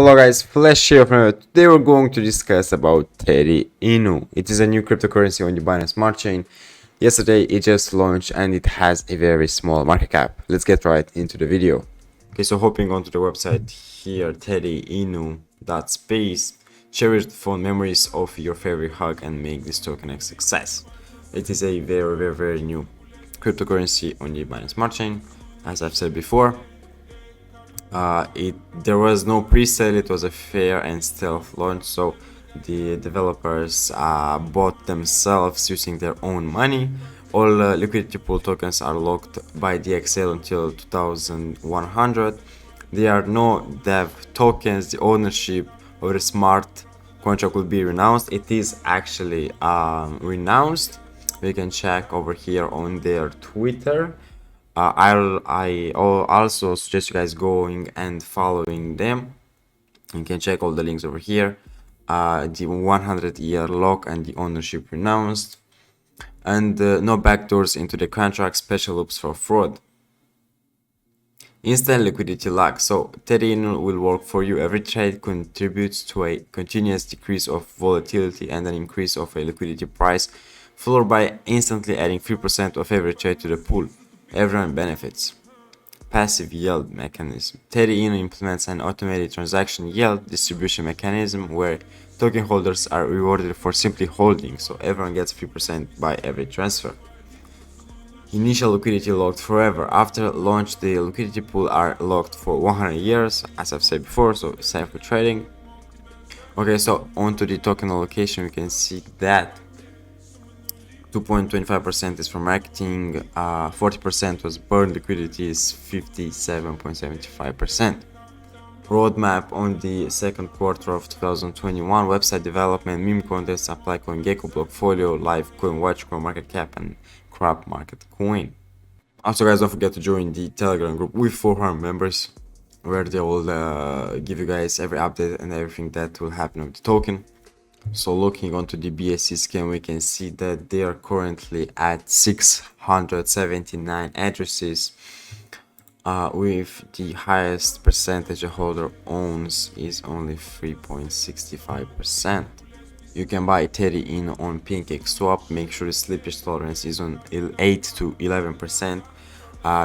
Hello guys, Flash here from today we're going to discuss about teddyinu. It is a new cryptocurrency on the Binance Smart Chain. Yesterday it just launched and it has a very small market cap. Let's get right into the video. Okay, so hopping onto the website here, teddyinu.space, cherish the fond memories of your favorite hug and make this token a success. It is a very new cryptocurrency on the Binance Smart Chain, as I've said before. There was no pre-sale, it was a fair and stealth launch, so the developers bought themselves using their own money. All liquidity pool tokens are locked by dxsale until 2100. There are no dev tokens. The ownership of the smart contract will be renounced. It is actually renounced. We can check over here on their Twitter. I also suggest you guys going and following them. You can check all the links over here. The 100-year lock and the ownership renounced, and no backdoors into the contract, special loops for fraud. Instant liquidity lock. So teddyinu will work for you. Every trade contributes to a continuous decrease of volatility and an increase of a liquidity price floor by instantly adding 3% of every trade to the pool. Everyone benefits. Passive yield mechanism. teddyinu implements an automated transaction yield distribution mechanism where token holders are rewarded for simply holding, so everyone gets 3% by every transfer. Initial liquidity locked forever. After launch, the liquidity pool are locked for 100 years, as I've said before, so it's safe for trading. Okay, so onto the token allocation, we can see that 2.25% is for marketing, 40% was burn, liquidity is 57.75%. Roadmap on the second quarter of 2021, website development, meme contests, apply coin, gecko, blockfolio, live coin, watch coin, market cap, and crop market coin. Also guys, don't forget to join the Telegram group with 400 members, where they will give you guys every update and everything that will happen with the token. So looking onto the BSC Scan, we can see that they are currently at 679 addresses, with the highest percentage a holder owns is only 3.65%. You can buy teddyinu on Pancake Swap. Make sure the slippage tolerance is on 8 to 11%.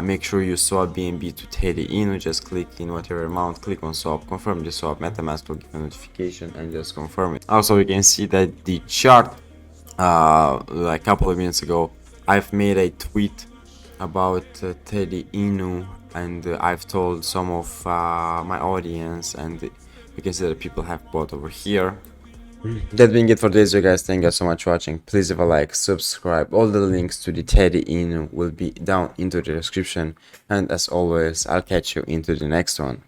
Make sure you swap BNB to teddyinu. Just click in whatever amount, click on swap, confirm the swap, MetaMask will give a notification and just confirm it. Also, we can see that the chart, like a couple of minutes ago, I've made a tweet about teddyinu, and I've told some of my audience, and you can see that people have bought over here. That being it for this video guys, thank you so much for watching. Please leave a like, subscribe. All the links to the teddyinu will be down into the description, and as always, I'll catch you into the next one.